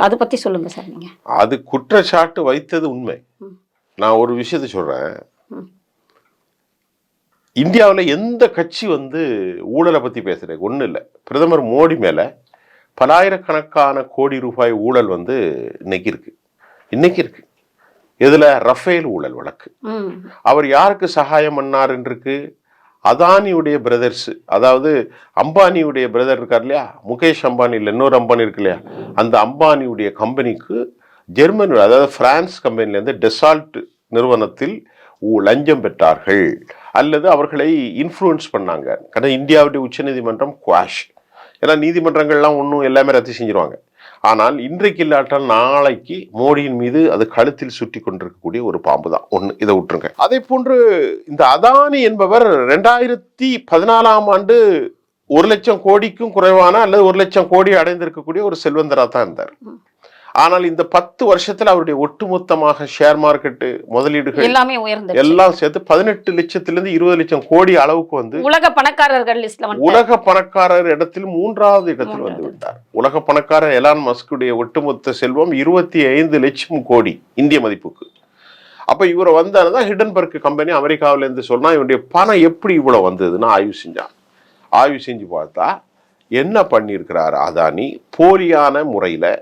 [SPEAKER 2] அது பற்றி சொல்லுங்க சார் நீங்க.
[SPEAKER 1] அது குற்றச்சாட்டு வைத்தது உண்மை. நான் ஒரு விஷயத்த சொல்றேன். இந்தியாவில் எந்த கட்சி ஊழலை பத்தி பேசுறது ஒன்றும் இல்லை. பிரதமர் மோடி மேல பலாயிரக்கணக்கான கோடி ரூபாய் ஊழல் இன்னைக்கு இருக்கு. இதுல ரஃபேல் ஊழல் வழக்கு. அவர் யாருக்கு சகாயம் பண்ணார் இருக்கு? அதானியுடைய பிரதர்ஸ், அதாவது அம்பானியுடைய பிரதர் இருக்கார் இல்லையா, முகேஷ் அம்பானி இல்லை, இன்னொரு அம்பானி இருக்கு இல்லையா, அந்த அம்பானியுடைய கம்பெனிக்கு ஜெர்மனி, அதாவது பிரான்ஸ் கம்பெனில இருந்து டெசால்ட் நிறுவனத்தில் லஞ்சம் பெற்றார்கள் அல்லது அவர்களை இன்ஃப்ளூயன்ஸ் பண்ணாங்க. കാരണം இந்தியாவுடைய உச்சநீதிமன்றம் குவாஷ், ஏன்னா நீதிமன்றங்கள்லாம் ஒன்றும் எல்லாமே ரத்து செஞ்சிருவாங்க. ஆனால் இன்றைக்கு இல்லாட்டால் நாளைக்கு மோடியின் மீது அது கழுத்தில் சுற்றி கொண்டிருக்கக்கூடிய ஒரு பாம்பு தான் ஒன்று. இதை விட்டுருங்க. அதே போன்று இந்த அதானி என்பவர் 2014ஆம் ஆண்டு 1 லட்சம் கோடிக்கும் குறைவான அல்லது 1 லட்சம் கோடி அடைந்திருக்கக்கூடிய ஒரு செல்வந்தரா தான் இருந்தார். ஆனால் இந்த 10 வருஷத்துல அவருடைய ஒட்டுமொத்தமாக ஷேர் மார்க்கெட் முதலீடுகள்
[SPEAKER 2] எல்லாமே உயர்ந்து
[SPEAKER 1] எல்லாம் சேர்த்து 18 லட்சத்திலிருந்து 20 லட்சம் கோடி அளவுக்கு
[SPEAKER 2] உலக பணக்காரர்கள் லிஸ்ட்ல
[SPEAKER 1] உலக பணக்காரர் இடத்தில் 3வது இடத்தில் விட்டார். உலக பணக்காரர் எலான் மஸ்குடைய ஒட்டுமொத்த செல்வம் 25 லட்சம் கோடி இந்திய மதிப்புக்கு. அப்ப இவரை வந்தாதான் ஹிண்டன்பர்க் கம்பெனி அமெரிக்காவில இருந்து சொன்னா இவருடைய பணம் எப்படி இவ்வளவு வந்ததுன்னு ஆய்வு செஞ்சான். ஆய்வு செஞ்சு பார்த்தா என்ன பண்ணியிருக்கிறார் அதானி, போலியான முறையில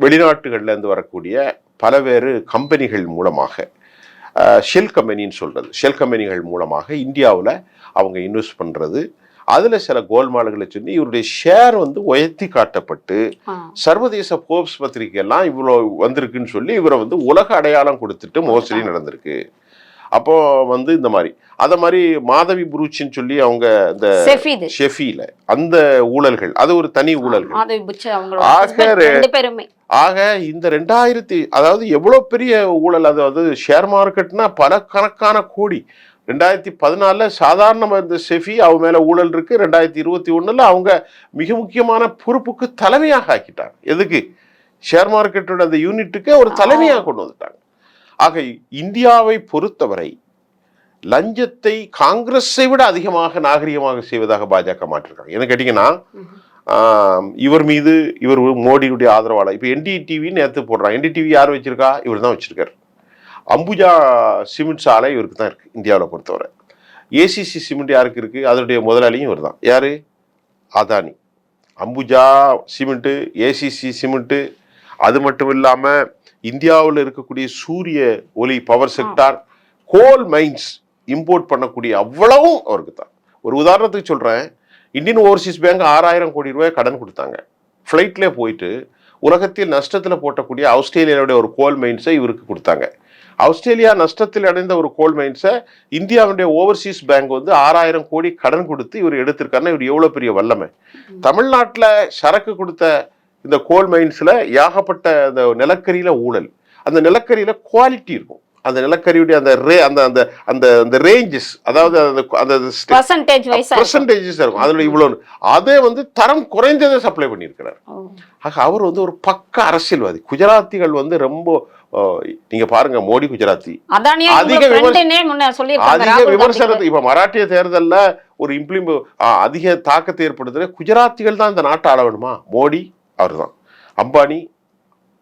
[SPEAKER 1] வெளிநாட்டுகள்ல இருந்து வரக்கூடிய பலவேறு கம்பெனிகள் மூலமாக, ஷெல் கம்பெனின்னு சொல்றது, ஷெல் கம்பெனிகள் மூலமாக இந்தியாவில் அவங்க இன்வெஸ்ட் பண்றது, அதுல சில கோல்மால்களை சொல்லி இவருடைய ஷேர் உயர்த்தி காட்டப்பட்டு சர்வதேச போர்ப்ஸ் பத்திரிகை எல்லாம் இவ்வளவு வந்திருக்குன்னு சொல்லி இவரை உலக அடையாளம் கொடுத்துட்டு மோசடி நடந்திருக்கு. அப்போ இந்த மாதிரி அத மாதிரி மாதவி புரூச்சின்னு சொல்லி அவங்க இந்த ஷெஃபில அந்த ஊழல்கள், அது ஒரு தனி ஊழல்கள். ஆக இந்த 2000 அதாவது எவ்வளவு பெரிய ஊழல், அதாவது ஷேர் மார்க்கெட்னா பல கணக்கான கோடி. 2014 சாதாரணமா இருந்த ஷெஃபி அவங்க மேல ஊழல் இருக்கு. 2021 அவங்க மிக முக்கியமான பொறுப்புக்கு தலைமையாக ஆக்கிட்டாங்க. எதுக்கு? ஷேர் மார்க்கெட்டோட அந்த யூனிட்டுக்கு ஒரு தலைமையாக கொண்டு வந்துட்டாங்க. ஆக இந்தியாவை பொறுத்தவரை லஞ்சத்தை காங்கிரஸை விட அதிகமாக நாகரிகமாக செய்வதாக பாஜக மாற்றிருக்காங்க. என்ன கேட்டீங்கன்னா, இவர் மீது இவர் மோடியுடைய ஆதரவாளர். இப்ப NDTV நேரத்து போடுறான். NDTV யார் வச்சிருக்கா? இவர் தான் வச்சிருக்காரு. அம்புஜா சிமெண்ட் சாலை இவருக்கு தான் இருக்கு இந்தியாவில் பொறுத்தவரை. ACC சிமெண்ட் யாருக்கு இருக்கு? அதனுடைய முதலாளியும் இவர் தான். யாரு? Adani. Ambuja cement, ACC cement, அது மட்டும் இல்லாம இந்தியாவில் இருக்கக்கூடிய சூரிய ஒளி power sector, coal mines import பண்ணக்கூடிய அவ்வளவும் அவருக்கு தான். ஒரு உதாரணத்துக்கு சொல்றேன், இந்தியன் ஓவர்சீஸ் பேங்க் 6000 கோடி ரூபாய் கடன் கொடுத்தாங்க. ஃபிளைட்ல போயிட்டு உலகத்தில் நஷ்டத்தில் போட்டக்கூடிய ஆஸ்திரேலியாவுடைய ஒரு கோல் மைன்ஸை இவருக்கு கொடுத்தாங்க. ஆஸ்திரேலியா நஷ்டத்தில் அடைந்த ஒரு கோல் மைன்ஸை இந்தியாவுடைய ஓவர்சீஸ் பேங்க் 6000 கோடி கடன் கொடுத்து இவர் எடுத்திருக்காருன்னா இவர் எவ்வளவு பெரிய வல்லமை. தமிழ்நாட்டில் சரக்கு கொடுத்த இந்த கோல் மைன்ஸ்ல ஏகப்பட்ட அந்த நிலக்கரியில ஊழல். அந்த நிலக்கரியில குவாலிட்டி இருக்கும். அந்த நிலக்கரியுடைய அந்த ரேஞ்சஸ், அதாவது அந்த பெர்சன்டேஜஸ் இருக்கும். அதுல இவ்வளவு அதே தரம் குறைந்ததை சப்ளை பண்ணியிருக்கிறார். ஆக அவர் ஒரு பக்க அரசியல்வாதி. குஜராத்திகள் ரொம்ப நீங்க பாருங்க, மோடி குஜராத்தி. அதிக விமர்சனத்தை இப்ப மராட்டிய தேர்தல்ல ஒரு அதிக தாக்கத்தை ஏற்படுத்துற குஜராத்திகள் தான் இந்த நாட்டை ஆள வேணுமா? மோடி அவர் தான், அம்பானி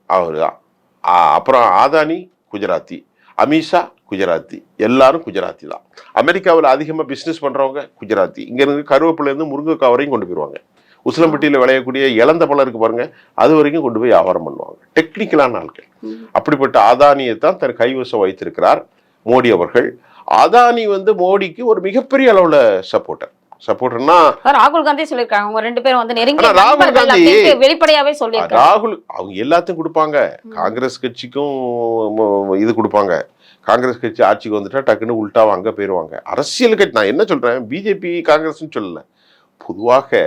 [SPEAKER 1] அவர் தான், அப்புறம் அதானி குஜராத்தி, அமித்ஷா குஜராத்தி, எல்லாரும் குஜராத்தி தான். அமெரிக்காவில் அதிகமாக பிஸ்னஸ் பண்றவங்க குஜராத்தி. இங்க இருந்து கருவேப்பில இருந்து முருங்கைக்காய் வரையும் கொண்டு போயிருவாங்க. உசிலம்பட்டியில் விளையக்கூடிய இளந்த பழம் இருக்கு பாருங்க, அது வரைக்கும் கொண்டு போய் வியாபாரம் பண்ணுவாங்க. டெக்னிக்கலான ஆட்கள். அப்படிப்பட்ட அதானியை தான் தன் கைவசம் வைத்திருக்கிறார் மோடி அவர்கள். அதானி மோடிக்கு ஒரு மிகப்பெரிய அளவுல சப்போர்ட்டர்னா
[SPEAKER 2] ராகுல் காந்தி சொல்லிருக்காங்க. அவங்க 2 பேரும் நெருங்கிய ராகுல் காந்தி வெளிப்படையாவே சொல்லிருக்காங்க. ராகுல்
[SPEAKER 1] அவங்க எல்லாத்தையும் கொடுப்பாங்க. காங்கிரஸ் கட்சிக்கும் இது கொடுப்பாங்க. காங்கிரஸ் கட்சி ஆட்சிக்கு வந்துட்டா டக்குன்னு உள்டாவா அங்க போயிருவாங்க. அரசியல் கட்சி நான் என்ன சொல்றேன், பிஜேபி காங்கிரஸ்ன்னு சொல்லல, பொதுவாக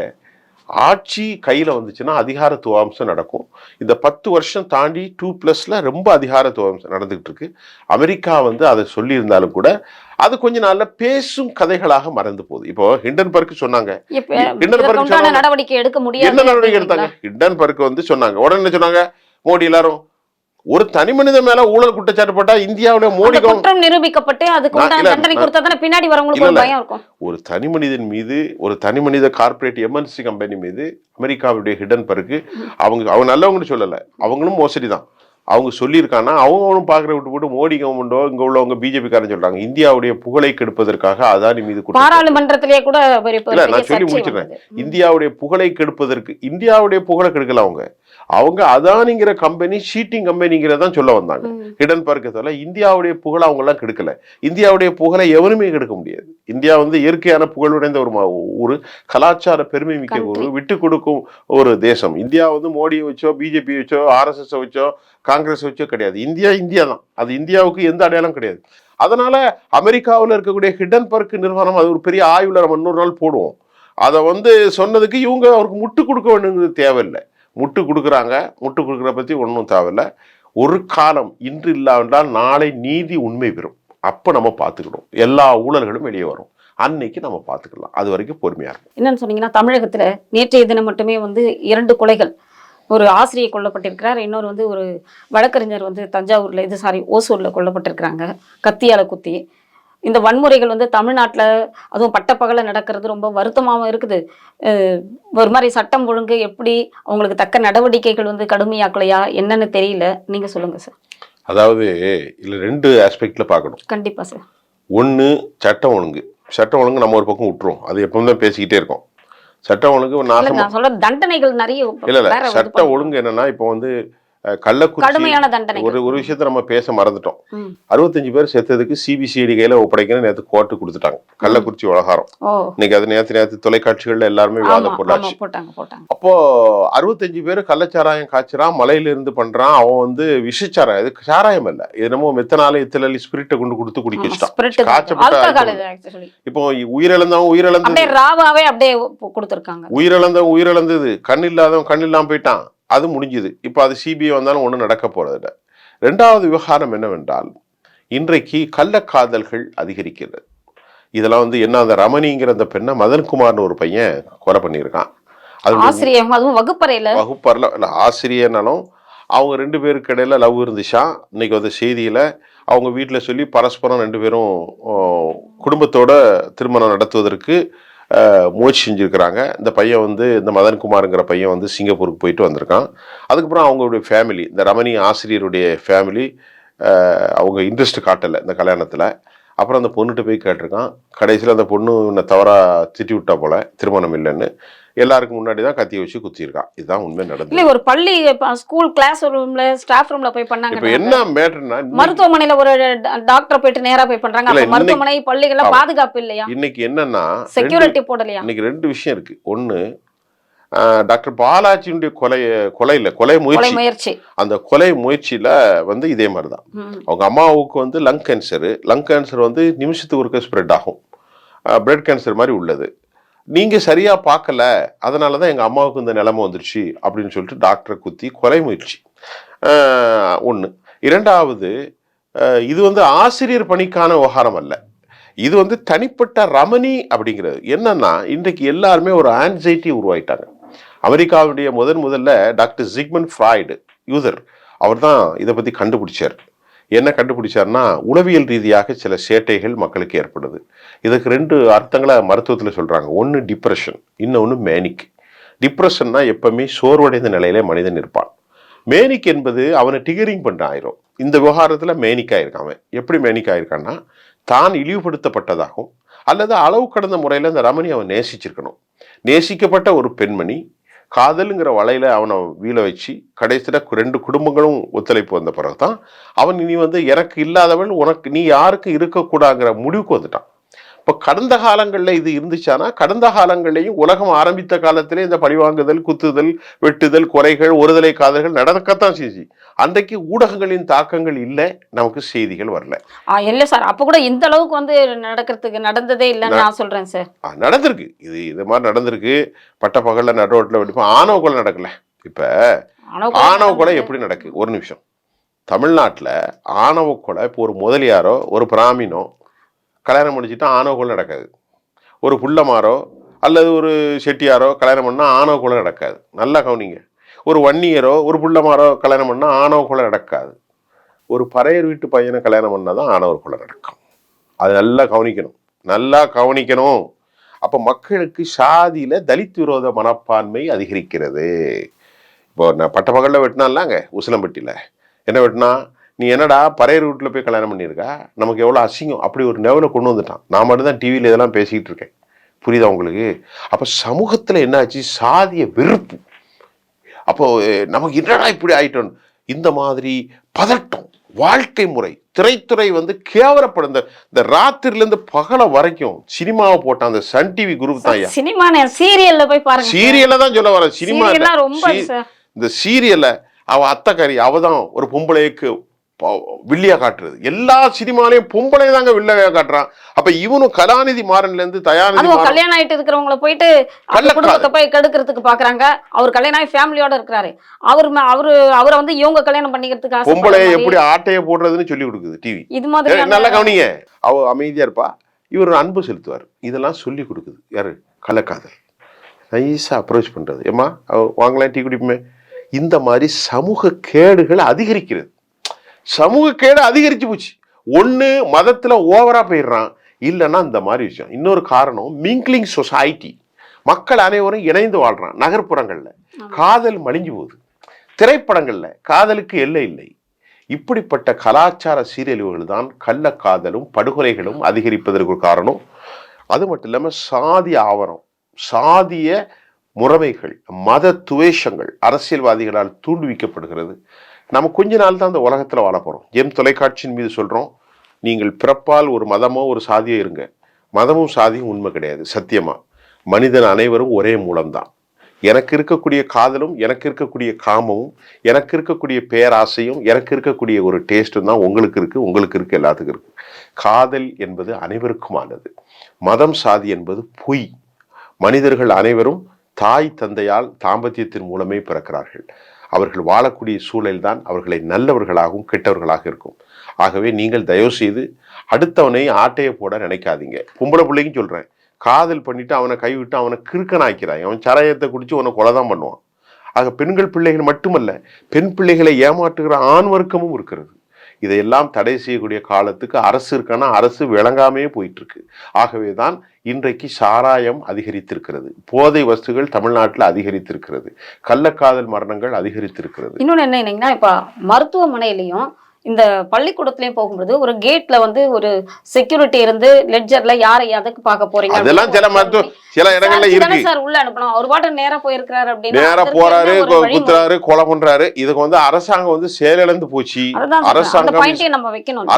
[SPEAKER 1] ஆட்சி கையில வந்துச்சுன்னா அதிகாரத்துவம்சம் நடக்கும். இந்த 10 வருஷம் தாண்டி 2+ல ரொம்ப அதிகாரத்துவம்சம் நடந்துகிட்டு இருக்கு. அமெரிக்கா அதை சொல்லி இருந்தாலும் கூட அது கொஞ்ச நாள்ல பேசும் கதைகளாக மறந்து போகுது. இப்போ ஹிண்டன்பர்க் சொன்னாங்க,
[SPEAKER 2] நடவடிக்கை எடுக்க முடியாது.
[SPEAKER 1] என்ன நடவடிக்கை எடுத்தாங்க? ஹிண்டன்பர்க் சொன்னாங்க. உடனே சொன்னாங்க மோடி எல்லாரும் ஒரு தனி மனித மேல ஊழல் குற்றச்சாட்டு போட்டா இந்தியாவுல மோடி
[SPEAKER 2] குற்றம் நிரூபிக்கப்பட்டு அதுக்கு தண்டனை கொடுத்தா பின்னாடி வரவங்களுக்கு ஒரு பயம் இருக்கும்.
[SPEAKER 1] ஒரு தனி மனிதன் மீது, ஒரு தனி மனித கார்ப்பரேட் MNC கம்பெனி மீது அமெரிக்காவுடைய ஹிண்டன்பர்க் அவங்க நல்லவங்கன்னு சொல்லல, அவங்களும் மோசடி தான். அவங்க சொல்லியிருக்காங்கன்னா அவங்களும் பார்க்குற விட்டு போட்டு மோடி கவர்மெண்டோ இங்க உள்ளவங்க பிஜேபி காரன் சொல்றாங்க இந்தியாவுடைய புகழை கெடுப்பதற்காக அதானி மீது
[SPEAKER 2] பாராளுமன்றத்திலேயே கூட
[SPEAKER 1] இல்ல நான் சொல்லி முடிச்சிடறேன். இந்தியாவுடைய புகழை கெடுப்பதற்கு இந்தியாவுடைய புகழை கெடுக்கல அவங்க அதானிங்கிற கம்பெனி சீட்டிங் கம்பெனிங்கிறதான் சொல்ல வந்தாங்க. ஹிடன்பர்க் இந்தியாவுடைய புகழை அவங்க எல்லாம் கெடுக்கல. இந்தியாவுடைய புகழை எவருமே கெடுக்க முடியாது. இந்தியா இயற்கையான புகழுடைந்த ஒரு கலாச்சார பெருமை மிக்க ஒரு விட்டு கொடுக்கும் ஒரு தேசம். இந்தியா மோடியை வச்சோ பிஜேபி வச்சோ RSS வச்சோ காங்கிரஸ் வச்சோ கிடையாது. இந்தியா தான். அது இந்தியாவுக்கு எந்த அடையாளம் கிடையாது. அதனால அமெரிக்காவில் இருக்கக்கூடிய ஹிடன்பர்க் நிறுவனம் அது ஒரு பெரிய ஆய்வுல நம்ம இன்னொரு நாள் போடுவோம். அதை சொன்னதுக்கு இவங்க அவருக்கு முட்டு கொடுக்க வேண்டியது தேவையில்லை. முட்டு கொடுக்குறாங்க. முட்டு கொடுக்குற பத்தி ஒன்றும் தேவையில்லை. ஒரு காலம் இன்று இல்லாவிட்டால் நாளை நீதி உண்மை பெறும். அப்ப நம்ம பார்த்துக்கணும். எல்லா ஊழல்களும் வெளியே வரும். அன்னைக்கு நம்ம பார்த்துக்கலாம். அது வரைக்கும் பொறுமையா இருக்கும்.
[SPEAKER 2] என்னன்னு சொன்னீங்கன்னா தமிழகத்துல நேற்றைய தினம் மட்டுமே 2 கொலைகள். ஒரு ஆசிரியர் கொல்லப்பட்டிருக்கிறார். இன்னொரு ஒரு வழக்கறிஞர் தஞ்சாவூர்ல ஓசூர்ல கொல்லப்பட்டிருக்கிறாங்க கத்தியால குத்தி. இந்த வன்முறைகள் தமிழ்நாட்டில் அதுவும் பட்டப்பகல நடக்கிறது ரொம்ப வருத்தமாகவும் இருக்குது. ஒரு மாதிரி சட்டம் ஒழுங்கு எப்படி அவங்களுக்கு தக்க நடவடிக்கைகள் கடுமையாக்கலையா என்னன்னு தெரியல. நீங்க சொல்லுங்க சார்.
[SPEAKER 1] அதாவது இதுல 2 ஆஸ்பெக்ட்ல பார்க்கணும்.
[SPEAKER 2] கண்டிப்பா சார்.
[SPEAKER 1] ஒன்று சட்டம் ஒழுங்கு. சட்டம் ஒழுங்கு நம்ம ஒரு பக்கம் விட்டுரும். அது எப்பவுமே பேசிக்கிட்டே இருக்கோம். சட்டம் ஒழுங்கு
[SPEAKER 2] நான் சொல்ற தண்டனைகள் நிறைய
[SPEAKER 1] இல்ல சட்டம் ஒழுங்கு என்னன்னா இப்போ
[SPEAKER 2] கடுமையான தண்டனை
[SPEAKER 1] ஒரு விஷயத்த நம்ம பேச மறந்துட்டோம். 65 பேர் செத்ததுக்கு CBCID கையில ஒப்படைக்கணும் நேற்று கோர்ட்டு கொடுத்துட்டாங்க. கள்ளக்குறிச்சி விவகாரம் இன்னைக்கு அது நேற்று தொலைக்காட்சிகள்ல எல்லாருமே விவாதம் போட்டாச்சு. அப்போ 65 பேர் கள்ளச்சாராயம் காய்ச்சறான், மலையில இருந்து பண்றான். அவன் விஷச்சாராயம், இது சாராயம் இல்ல, இது நம்ம மெத்தனால இத்தலி ஸ்பிரிட்டை கொண்டு கொடுத்து குடிக்க வச்சுட்டான். காய்ச்சப்பட்ட இப்போ உயிரிழந்தவன்
[SPEAKER 2] ராவாவே அப்படியே கொடுத்திருக்காங்க.
[SPEAKER 1] உயிரிழந்தது கண் இல்லாதவன் கண் இல்லாம போயிட்டான். அது முடிஞ்சது. இப்போ அது CBI வந்தாலும் ஒன்றும் நடக்க போறதில்லை. 2வது விவகாரம் என்னவென்றால் இன்றைக்கு கள்ளக்காதல்கள் அதிகரிக்கிறது. இதெல்லாம் என்ன அந்த ரமணிங்கிற அந்த பெண்ணை மதன்குமார்னு ஒரு பையன் கொலை பண்ணியிருக்கான். அது வகுப்பறையில இல்ல ஆசிரியர்னாலும் அவங்க 2 பேருக்கு இடையில லவ் இருந்துச்சா. இன்னைக்கு செய்தியில அவங்க வீட்டில் சொல்லி பரஸ்பரம் 2 பேரும் குடும்பத்தோட திருமணம் நடத்துவதற்கு முயற்சி செஞ்சுருக்கிறாங்க. இந்த பையன் இந்த மதன்குமாருங்கிற பையன் சிங்கப்பூருக்கு போயிட்டு வந்திருக்கான். அதுக்கப்புறம் அவங்களுடைய ஃபேமிலி, இந்த ரமணி ஆசிரியருடைய ஃபேமிலி அவங்க இன்ட்ரெஸ்ட் காட்டலை இந்த கல்யாணத்தில். அப்புறம் அந்த பொண்ணுகிட்ட போய் கேட்டிருக்கான். கடைசியில் அந்த பொண்ணு என்னை தவறாக திட்டி விட்டா போல, திருமணம் இல்லைன்னு. எல்லாருக்கும் முன்னாடி தான் கத்தியை வச்சு குத்திருக்கான். இதுதான் உண்மை நடந்தது.
[SPEAKER 2] ஒரு பள்ளி ஸ்கூல் கிளாஸ் ரூம்ல ஸ்டாஃப் ரூம்ல போய் பண்ணாங்க.
[SPEAKER 1] இப்போ என்ன மேட்டர்னா
[SPEAKER 2] மருத்துவமனையில ஒரு டாக்டர் போயிட்டு நேரா போய் பண்றாங்க. மருத்துவமனை பள்ளிகள்ல பாதுகாப்பு இல்லையா?
[SPEAKER 1] இன்னைக்கு என்னன்னா
[SPEAKER 2] செக்யூரிட்டி போடலையா?
[SPEAKER 1] இன்னைக்கு 2 விஷயம் இருக்கு. ஒன்னு டாக்டர் பாலாஜியுடைய கொலை முயற்சி. அந்த கொலை முயற்சியில இதே மாதிரிதான் அவங்க அம்மாவுக்கு லங் கேன்சர் நிமிஷத்துக்கு ஒருக்க ஸ்ப்ரெட் ஆகும். பிளட் கேன்சர் மாதிரி உள்ளது. நீங்க சரியா பார்க்கல, அதனாலதான் எங்க அம்மாவுக்கு இந்த நிலைமை வந்துருச்சு அப்படின்னு சொல்லிட்டு டாக்டரை குத்தி கொலை முயற்சி. ஒண்ணு. 2வது இது ஆசிரியர் பணிக்கான விவகாரம் அல்ல. இது தனிப்பட்ட ரமணி அப்படிங்கிறது. என்னன்னா இன்றைக்கு எல்லாருமே ஒரு ஆன்சைட்டி உருவாயிட்டாங்க. அமெரிக்காவுடைய முதல்ல டாக்டர் ஜிக்மண்ட் ஃப்ராய்டு அவர் தான் இதை பத்தி கண்டுபிடிச்சார். என்ன கண்டுபிடிச்சார்னா உளவியல் ரீதியாக சில சேட்டைகள் மக்களுக்கு ஏற்படுது. இதுக்கு 2 அர்த்தங்களை மருத்துவத்தில் சொல்றாங்க. ஒன்று டிப்ரெஷன், இன்னொன்று மேனிக். டிப்ரெஷன்னா எப்பவுமே சோர்வடைந்த நிலையில மனிதன் இருப்பான். மேனிக் என்பது அவனை டிகரிங் பண்ண ஆயிரும். இந்த விவகாரத்துல மேனிக் ஆயிருக்கான். அவன் எப்படி மேனிக் ஆயிருக்கான்னா தான் இழிவுபடுத்தப்பட்டதாகும் அல்லது அளவு கடந்த முறையில இந்த ரமணி அவன் நேசிச்சிருக்கணும். நேசிக்கப்பட்ட ஒரு பெண்மணி காதலுங்கிற வலையில அவனை வீழ வச்சு கடைசியில 2 குடும்பங்களும் ஒத்துழைப்பு வந்த பிறகுதான் அவன் நீ எனக்கு இல்லாதவள் உனக்கு நீ யாருக்கு இருக்கக்கூடாதுங்கிற முடிவுக்கு வந்துட்டான். இப்போ கடந்த காலங்களில் இது இருந்துச்சானா கடந்த காலங்களையும் உலகம் ஆரம்பித்த காலத்திலே இந்த பழிவாங்குதல், குத்துதல், வெட்டுதல், கொலைகள், ஒருதலை காதல்கள் நடக்கத்தான் செஞ்சு. அன்றைக்கு ஊடகங்களின் தாக்கங்கள் இல்லை, நமக்கு செய்திகள் வரல.
[SPEAKER 2] இல்ல சார், அப்ப கூட இந்த அளவுக்கு நடந்ததே இல்லைன்னு நான் சொல்றேன் சார்.
[SPEAKER 1] நடந்திருக்கு, இது மாதிரி நடந்திருக்கு. பட்ட பகல்ல நடுரோட்டில் வெடிப்போம். ஆணவ கொலை நடக்கல. இப்ப ஆணவ கொலை எப்படி நடக்கு? ஒரு நிமிஷம். தமிழ்நாட்டில் ஆணவ கொலை இப்போ ஒரு முதலியாரோ ஒரு பிராமினோ கல்யாணம் முடிச்சுட்டா ஆணவ கொலை நடக்காது. ஒரு புள்ளமாரோ அல்லது ஒரு செட்டியாரோ கல்யாணம் பண்ணால் ஆணவ கொலை நடக்காது. நல்லா கவனிங்க. ஒரு வன்னியரோ ஒரு புள்ளமாரோ கல்யாணம் பண்ணால் ஆணவ கொலை நடக்காது. ஒரு பறையர் வீட்டு பையனை கல்யாணம் பண்ணால் தான் ஆணவ கொலை நடக்கும். அது நல்லா கவனிக்கணும். அப்போ மக்களுக்கு சாதியில் தலித் விரோத மனப்பான்மை அதிகரிக்கிறது. இப்போ நான் பட்டப்பகலில் வெட்டினாலாங்க உசிலம்பட்டியில் என்ன வெட்டினா, நீ என்னடா பறையர் வீட்டில் போய் கல்யாணம் பண்ணியிருக்கா, நமக்கு எவ்வளோ அசிங்கம், அப்படி ஒரு லெவலில் கொண்டு வந்துட்டான். நான் மட்டும்தான் டிவியில் இதெல்லாம் பேசிக்கிட்டு இருக்கேன். புரியுதா உங்களுக்கு? அப்போ சமூகத்தில் என்னாச்சு, சாதிய வெறுப்பு. அப்போ நமக்கு என்னடா இப்படி ஆயிட்டோம், இந்த மாதிரி பதட்டம், வாழ்க்கை முறை, திரைத்துறை கேவலப்படும். இந்த ராத்திரிலேருந்து பகல வரைக்கும் சினிமாவை போட்ட அந்த சன் டிவி குரூப் தான்.
[SPEAKER 2] சினிமா சீரியல்ல போய் பாருங்க,
[SPEAKER 1] சீரியல்ல தான் சொல்ல வர, சினிமா
[SPEAKER 2] ரொம்ப
[SPEAKER 1] இந்த சீரியல்ல அவ அத்தைக்காரி, அவதான் ஒரு பொம்பளைக்கு வில்லியா காட்டுறது. எல்லா சினிமாலையும் பொம்பளை தாங்க வில்லையா காட்டுறான். அப்ப இவனும் கலாநிதி மாறன்ல இருந்து தயாநிதி
[SPEAKER 2] கல்யாணம் ஆயிட்டு இருக்கிறவங்களை போயிட்டு குடும்பத்தை போய் கெடுக்கிறதுக்கு பாக்குறாங்க. அவர் கல்யாணம் ஆகி ஃபேமிலியோட இருக்கிறாரு. அவரை இவங்க கல்யாணம் பண்ணிக்கிறதுக்கு
[SPEAKER 1] பொம்பளைய எப்படி ஆட்டைய போடுறதுன்னு சொல்லி கொடுக்குது டிவி. இது மாதிரி நல்லா கவனிங்க. அவ அமைதியா இருப்பா, இவர் அன்பு செலுத்துவார். இதெல்லாம் சொல்லி கொடுக்குது யாரு, கள்ளக்காதல். நைஸா அப்ரோச் பண்றது, ஏமா வாங்கலாம் டீ குடிப்புமே. இந்த மாதிரி சமூக கேடுகள் அதிகரிக்கிறது. சமூக கேடு அதிகரிச்சு போச்சு. ஒண்ணு மதத்துல ஓவரா போயிடுறான், இல்லைன்னா இந்த மாதிரி விஷயம். இன்னொரு காரணம் மிங்கிலிங் சொசைட்டி. மக்கள் அனைவரும் இணைந்து வாழ்றான். நகர்ப்புறங்கள்ல காதல் மலிஞ்சு போகுது, திரைப்படங்கள்ல காதலுக்கு எல்லை இல்லை. இப்படிப்பட்ட கலாச்சார சீரழிவுகள் தான் கள்ளக்காதலும் படுகொலைகளும் அதிகரிப்பதற்கு காரணம். அது மட்டும் இல்லாம சாதிய ஆவரம், சாதிய முறைமைகள், மத துவேஷங்கள் அரசியல்வாதிகளால் தூண்டுவிக்கப்படுகிறது. நம்ம கொஞ்ச நாள் தான் அந்த உலகத்துல வாழ போறோம். தொலைக்காட்சியின் மீது சொல்றோம், நீங்கள் பிறப்பால் ஒரு மதமோ ஒரு சாதியோ இருங்க. மதமும் சாதியும் உண்மை கிடையாது. சத்தியமா மனிதன் அனைவரும் ஒரே மூலம்தான். எனக்கு இருக்கக்கூடிய காதலும், எனக்கு இருக்கக்கூடிய காமமும், எனக்கு இருக்கக்கூடிய பேராசையும், எனக்கு இருக்கக்கூடிய ஒரு டேஸ்டும் தான் உங்களுக்கு இருக்கு, உங்களுக்கு இருக்கு, எல்லாத்துக்கும் இருக்கு. காதல் என்பது அனைவருக்குமானது. மதம் சாதி என்பது பொய். மனிதர்கள் அனைவரும் தாய் தந்தையால் தாம்பத்தியத்தின் மூலமே பிறக்கிறார்கள். அவர்கள் வாழக்கூடிய சூழல் தான் அவர்களை நல்லவர்களாகவும் கெட்டவர்களாக இருக்கும். ஆகவே நீங்கள் தயவு செய்து அடுத்தவனை ஆட்டையை போட நினைக்காதீங்க. பொம்பளை பிள்ளைக்கும் சொல்றேன், காதல் பண்ணிட்டு அவனை கைவிட்டு அவனை கிறுக்கனாக்கிறான். அவன் சரையத்தை குடிச்சு உன்னை கொலைதான் பண்ணுவான். ஆக பெண்கள் பிள்ளைகள் மட்டுமல்ல, பெண் பிள்ளைகளை ஏமாற்றுகிற ஆண் வர்க்கமும் இருக்கிறது. இதையெல்லாம் தடை செய்யக்கூடிய காலத்துக்கு அரசு இருக்கானா, அரசு விளங்காமே போயிட்டு இருக்கு. ஆகவேதான் இன்றைக்கு சாராயம் அதிகரித்திருக்கிறது, போதை வஸ்துகள் தமிழ்நாட்டில் அதிகரித்திருக்கிறது, கள்ளக்காதல் மரணங்கள் அதிகரித்திருக்கிறது.
[SPEAKER 2] இன்னொன்னு என்னன்னா, இப்ப மருத்துவமனையிலையும் இந்த பள்ளிக்கூடத்திலயும் போகும்போது ஒரு கேட்ல ஒரு செக்யூரிட்டி இருந்து லெட்ஜர்ல யாரை எதுக்கு பார்க்க போறீங்க,
[SPEAKER 1] அதெல்லாம் சில இடங்கள்ல இருக்கு.
[SPEAKER 2] சார் உள்ள அனுப்பணும், அவர் பாட்டு நேரா போயிருக்காரு அப்படின்னு
[SPEAKER 1] நேரா போறாரு, குத்துறாரு, கொலை பண்றாரு. இதுக்கு அரசாங்கம் செயலிழந்து போச்சு. அரசாங்கம்
[SPEAKER 2] நம்ம வைக்கணும்.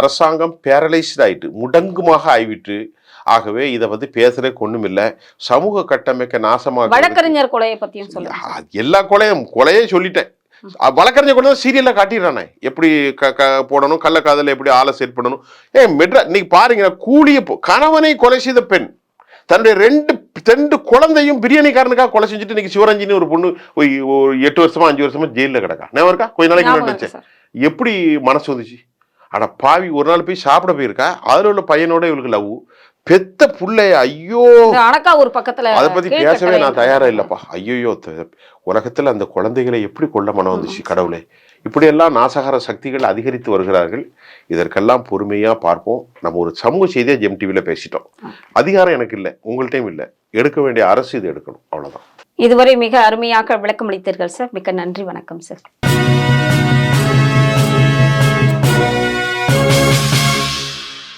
[SPEAKER 1] அரசாங்கம் பேரலைஸ்ட் ஆயிட்டு, முடங்குமாக ஆயிவிட்டு. ஆகவே இதை பேசுறதுக்கு ஒண்ணும் இல்ல. சமூக கட்டமைக்க நாசமாக.
[SPEAKER 2] வழக்கறிஞர் கொலையை பத்தியும் சொல்லுங்க.
[SPEAKER 1] எல்லா கொலையே சொல்லிட்டேன். வழக்கறிஞர் கொண்டு சீரியல்ல காட்டிடுறானே, எப்படி போடணும், கள்ளக்காதல எப்படி ஆளை செட் பண்ணணும். இன்னைக்கு பாருங்க, கூலிய கணவனை கொலை செய்த பெண் தன்னுடைய ரெண்டு குழந்தையும் பிரியாணிக்காரனுக்காக கொலை செஞ்சுட்டு இன்னைக்கு சிவரஞ்சின்னு ஒரு பொண்ணு 8 வருஷமா 5 வருஷமா ஜெயில கிடக்கா. நான் இருக்கா கொஞ்ச நாளைக்கு நினைச்சேன், எப்படி மனசு வந்துச்சு. ஆனா பாவி ஒரு நாள் போய் சாப்பிட போயிருக்கா, அதுல உள்ள பையனோட இவளுக்கு லவ், பெத்த புள்ளைய. ஐயோ,
[SPEAKER 2] ஒரு பக்கத்துல
[SPEAKER 1] அதை பத்தி பேசவே நான் தயாரா இல்லப்பா. ஐயோ, உலகத்துல அந்த குழந்தைகளை எப்படி கொள்ள மனம் வந்துச்சு கடவுளே. இப்படியெல்லாம் நாசகார சக்திகள் அதிகரித்து வருகிறார்கள். இதற்கெல்லாம் பொறுமையா பார்ப்போம். நம்ம ஒரு சமூக செய்தியா ஜெம் டிவில பேசிட்டோம். அதிகாரம் எனக்கு இல்லை, உங்கள்கிட்டையும் இல்லை. எடுக்க வேண்டிய அரசு இது எடுக்கணும், அவ்வளவுதான்.
[SPEAKER 2] இதுவரை மிக அருமையாக விளக்கம் அளித்தீர்கள் சார். மிக்க நன்றி. வணக்கம் சார்.